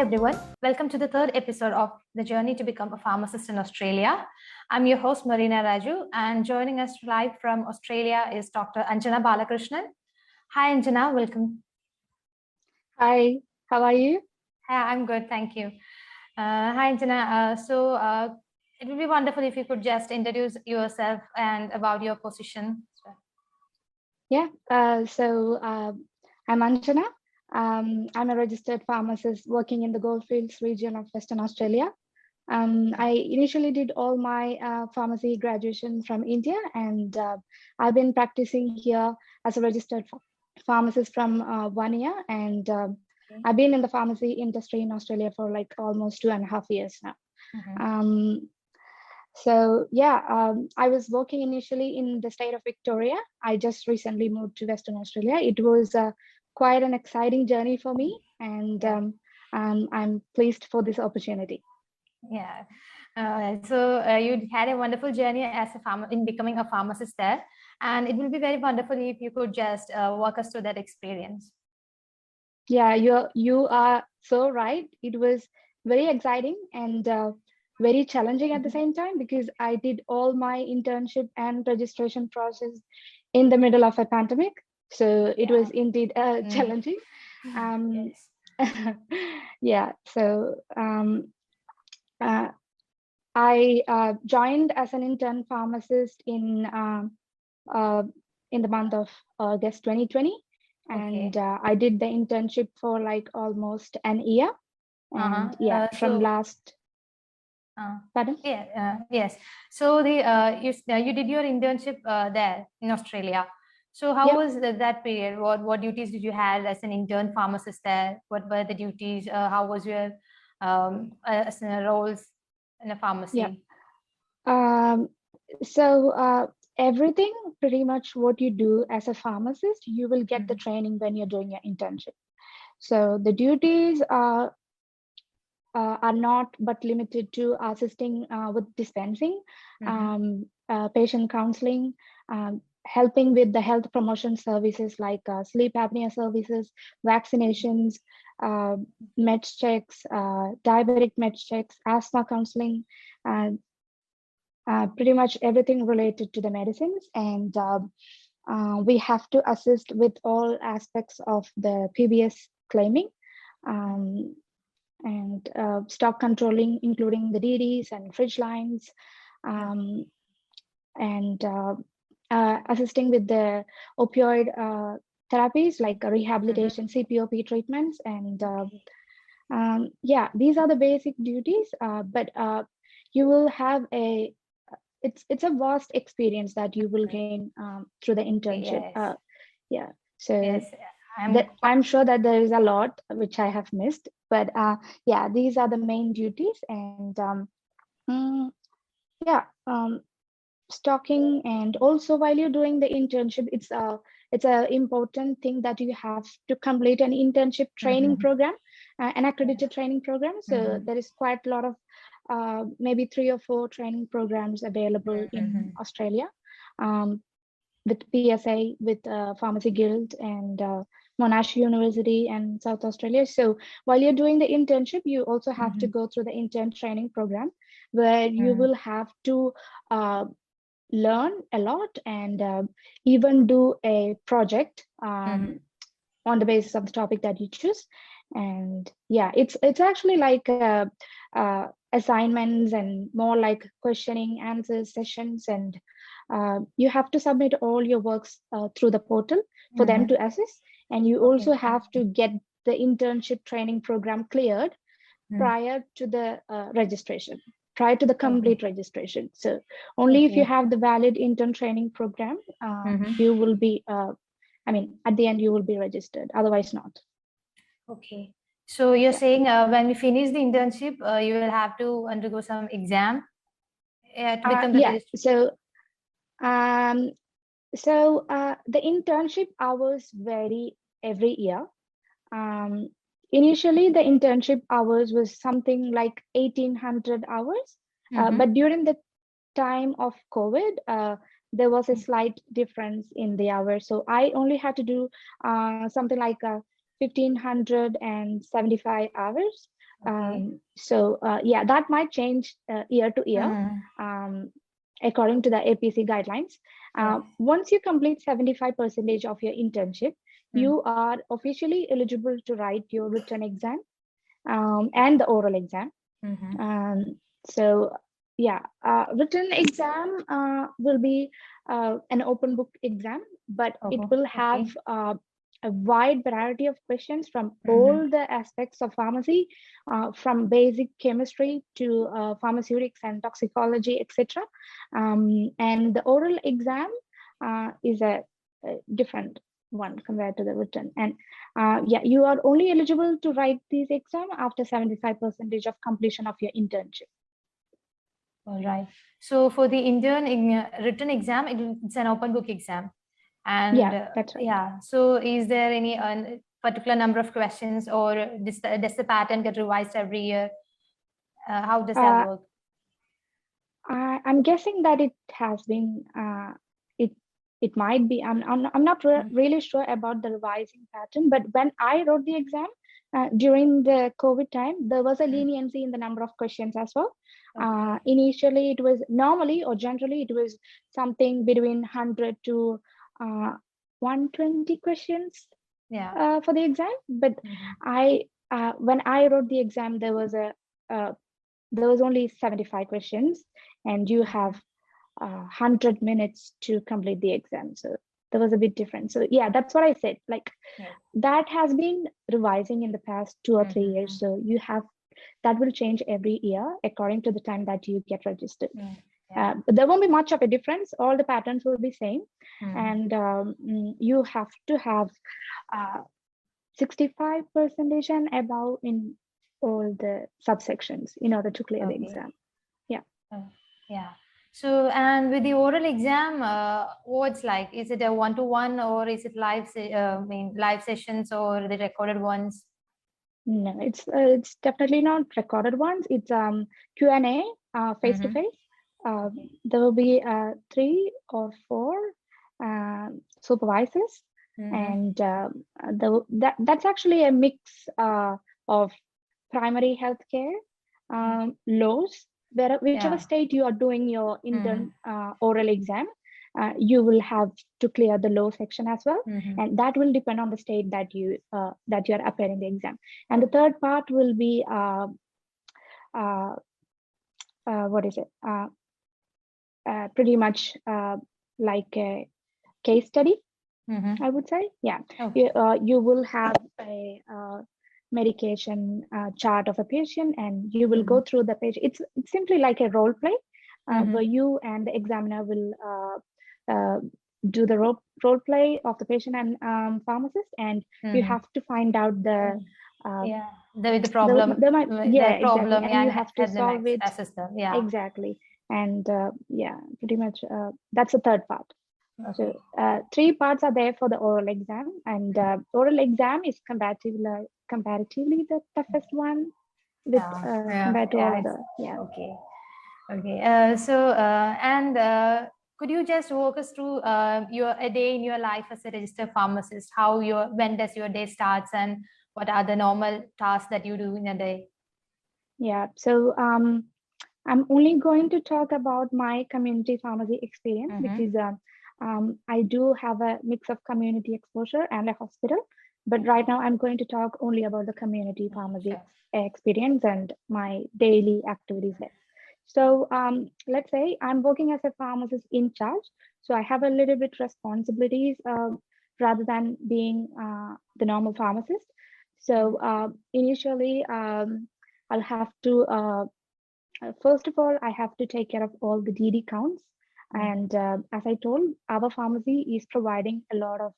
Hi everyone, welcome to the third episode of The Journey to Become a Pharmacist in Australia. I'm your host Marina Raju, and joining us live from Australia is Dr. Anjana Balakrishnan. Hi Anjana, welcome. Hi, how are you? Hi, I'm good, thank you. Hi Anjana, it would be wonderful if you could just introduce yourself and about your position. Yeah, I'm Anjana. I'm a registered pharmacist working in the Goldfields region of Western Australia. I initially did all my pharmacy graduation from India, and I've been practicing here as a registered pharmacist from 1 year. And I've been in the pharmacy industry in Australia for like almost 2.5 years now. I was working initially in the state of Victoria. I just recently moved to Western Australia. It was quite an exciting journey for me, and I'm pleased for this opportunity. Yeah. You had a wonderful journey as in becoming a pharmacist there, and it will be very wonderful if you could just walk us through that experience. Yeah, you are so right. It was very exciting and very challenging at the same time, because I did all my internship and registration process in the middle of a pandemic. So it was indeed challenging. Yeah, so I joined as an intern pharmacist in the month of August 2020. And I did the internship for like almost an year. And pardon? Yes. So you did your internship there in Australia. So how was that period? What duties did you have as an intern pharmacist there? What were the duties? How was your roles in a pharmacy? Everything pretty much what you do as a pharmacist, you will get the training when you're doing your internship. So the duties are not but limited to assisting with dispensing, patient counseling, helping with the health promotion services like sleep apnea services, vaccinations, meds checks, diabetic meds checks, asthma counseling, pretty much everything related to the medicines. And we have to assist with all aspects of the PBS claiming, and stock controlling, including the DDs and fridge lines, and assisting with the opioid therapies like rehabilitation, CPOP treatments. And these are the basic duties, but you will have it's a vast experience that you will gain through the internship. I'm sure that there is a lot which I have missed, but these are the main duties. And stocking, and also while you're doing the internship, it's a important thing that you have to complete an internship training program, an accredited training program. So there is quite a lot of maybe 3 or 4 training programs available in Australia, with PSA, with Pharmacy Guild, and Monash University and South Australia. So while you're doing the internship, you also have to go through the intern training program, where you will have to learn a lot, and even do a project on the basis of the topic that you choose. And it's actually like assignments and more like questioning answers sessions, and you have to submit all your works through the portal for them to assess. And you also have to get the internship training program cleared prior to the registration, prior to the complete registration. So only if you have the valid intern training program, you will be, at the end you will be registered, otherwise not. Okay. So you're saying when we finish the internship, you will have to undergo some exam to become the registrar? So the internship hours vary every year. Initially, the internship hours was something like 1,800 hours, but during the time of COVID, there was a slight difference in the hours. So I only had to do something like 1,575 hours Okay. Yeah, that might change year to year according to the APC guidelines. Yes. Once you complete 75% of your internship, you are officially eligible to write your written exam and the oral exam. Um, so yeah, written exam will be an open book exam, but it Oh, will have okay. a wide variety of questions from all the aspects of pharmacy, from basic chemistry to pharmaceutics and toxicology, etc. And the oral exam is a different one compared to the written. And yeah, you are only eligible to write this exam after 75% of completion of your internship. All right. So for the Indian written exam, it's an open book exam. And Yeah, that's right. yeah, so is there any particular number of questions, or does the pattern get revised every year? How does that Uh, work? I'm guessing that it has been, it it might be, I'm not really sure about the revising pattern, but when I wrote the exam during the COVID time, there was a leniency in the number of questions as well. Okay. Initially, it was normally or generally, it was something between 100 to 120 questions Yeah. for the exam. But I, when I wrote the exam, uh, there was only 75 questions, and you have 100 minutes to complete the exam. So there was a bit different. So yeah, that's what I said. Like Yeah. that has been revising in the past 2 or 3 years. So you have, that will change every year according to the time that you get registered. Yeah. There won't be much of a difference. All the patterns will be same, and you have to have 65% and above in all the subsections in order to clear the Okay. exam. Yeah. Yeah. So, and with the oral exam, what's like? Is it a one-to-one, or is it live sessions, or the recorded ones? No, it's definitely not recorded ones. It's Q&A face to face. There will be 3 or 4 supervisors, and that's actually a mix of primary healthcare, laws, whichever state you are doing your intern oral exam, you will have to clear the law section as well, and that will depend on the state that you are appearing the exam. And the third part will be what is it? Pretty much like a case study, I would say. Yeah. Okay. You will have a medication chart of a patient, and you will go through the page. It's simply like a role play where you and the examiner will do the role play of the patient and pharmacist, and you have to find out the the problem, yeah, the exactly, problem, and you and have to help them solve it. assist them. Yeah. Exactly. And yeah, pretty much that's the third part. Okay. So 3 parts are there for the oral exam, and oral exam is comparatively the toughest one with compared to all other. Yeah. Okay. Okay. Could you just walk us through a day in your life as a registered pharmacist? When does your day starts, and what are the normal tasks that you do in a day? Yeah. So I'm only going to talk about my community pharmacy experience, because I do have a mix of community exposure and a hospital. But right now, I'm going to talk only about the community pharmacy experience and my daily activities there. So let's say I'm working as a pharmacist in charge. So I have a little bit responsibilities rather than being the normal pharmacist. So initially, I'll have to first of all, I have to take care of all the DD counts. And as I told, our pharmacy is providing a lot of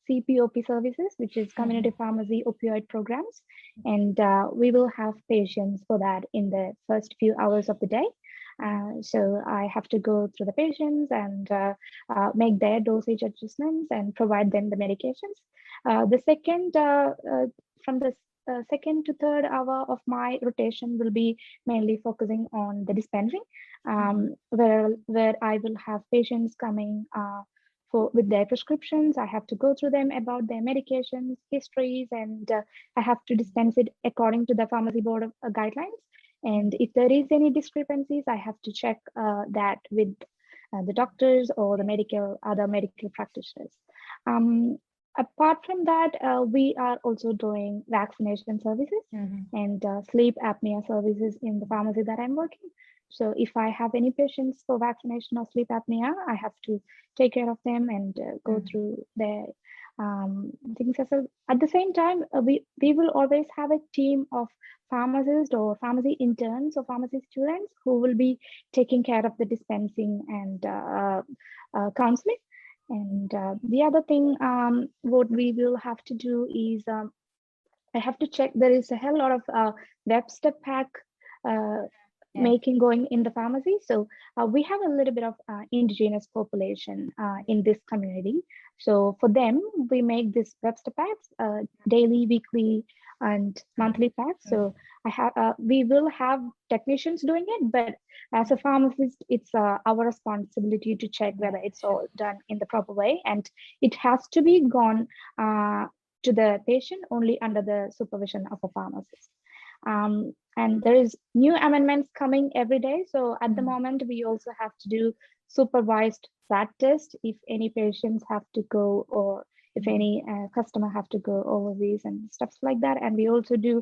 CPOP services, which is community pharmacy opioid programs. And we will have patients for that in the first few hours of the day. So I have to go through the patients and make their dosage adjustments and provide them the medications. The second, from the second to third hour of my rotation will be mainly focusing on the dispensing, where I will have patients coming with their prescriptions. I have to go through them about their medications, histories, and I have to dispense it according to the pharmacy board of, guidelines. And if there is any discrepancies, I have to check that with the doctors or the other medical practitioners. Apart from that, we are also doing vaccination services and sleep apnea services in the pharmacy that I'm working. So if I have any patients for vaccination or sleep apnea, I have to take care of them and go through their things as well. At the same time, we will always have a team of pharmacists or pharmacy interns or pharmacy students who will be taking care of the dispensing and counseling. And the other thing, what we will have to do is I have to check. There is a hell lot of Webster pack making going in the pharmacy. So we have a little bit of indigenous population in this community. So for them, we make this Webster packs, daily, weekly, and monthly packs. So we will have technicians doing it, but as a pharmacist, it's our responsibility to check whether it's all done in the proper way, and it has to be gone to the patient only under the supervision of a pharmacist. And there is new amendments coming every day. So at the moment, we also have to do supervised blood test if any patients have to go, or if any customer have to go overseas and stuff like that. And we also do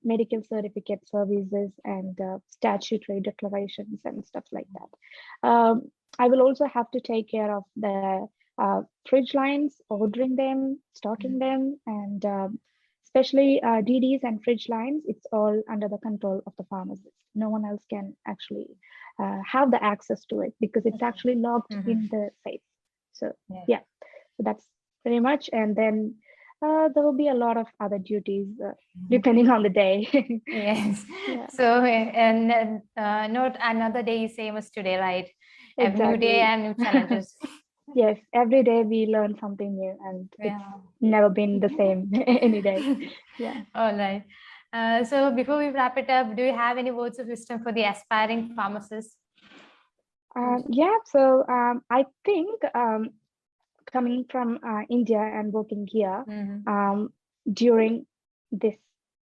medical certificate services and statutory declarations and stuff like that. I will also have to take care of the fridge lines, ordering them, stocking them, and especially DDs and fridge lines. It's all under the control of the pharmacist. No one else can actually have the access to it because it's actually locked in the safe. So yeah, so that's pretty much. And then there will be a lot of other duties depending on the day. Yes. Yeah. So and not another day is same as today, right? Exactly. A new day and new challenges. Yes, every day we learn something new, and it's never been the same any day. Yeah. All right. So before we wrap it up, do you have any words of wisdom for the aspiring pharmacists? Yeah. So I think coming from India and working here during this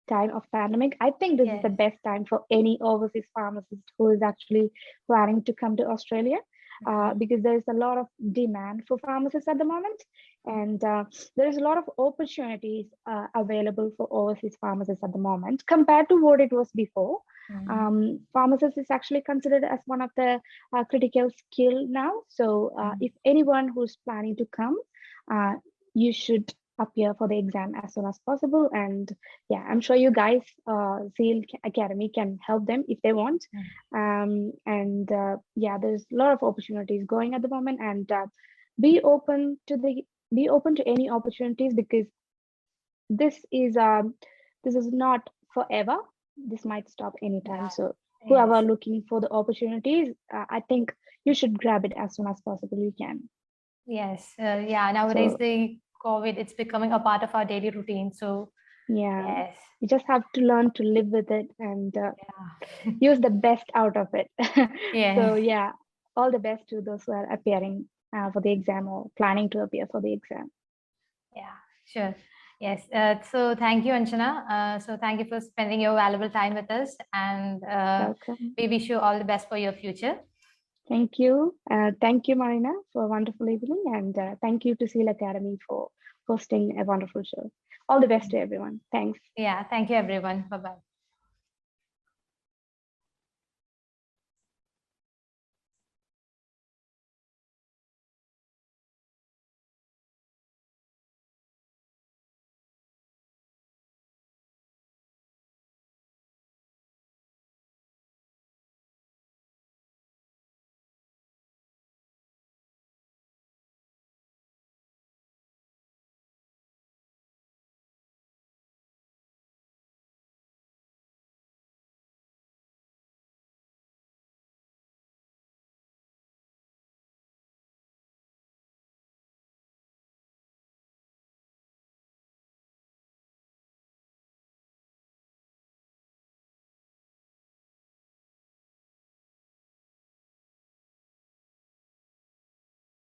time of pandemic, I think this is the best time for any overseas pharmacist who is actually planning to come to Australia. Because there is a lot of demand for pharmacists at the moment, and there is a lot of opportunities available for overseas pharmacists at the moment compared to what it was before. Pharmacist is actually considered as one of the critical skill now. So if anyone who's planning to come, you should appear for the exam as soon as possible. And yeah, I'm sure you guys, Seal Academy can help them if they want. Yeah, there's a lot of opportunities going at the moment, and be open to any opportunities, because this is not forever. This might stop anytime. So whoever looking for the opportunities, I think you should grab it as soon as possible you can. Yes. Yeah. Nowadays, the COVID, it's becoming a part of our daily routine. So yeah, you just have to learn to live with it and use the best out of it. So yeah, all the best to those who are appearing for the exam or planning to appear for the exam. Yeah, sure. Yes. So thank you, Anjana. So thank you for spending your valuable time with us, and we wish you all the best for your future. Thank you. Thank you, Marina, for a wonderful evening. And thank you to Seal Academy for hosting a wonderful show. All the best to everyone. Thanks. Yeah, thank you, everyone. Bye-bye.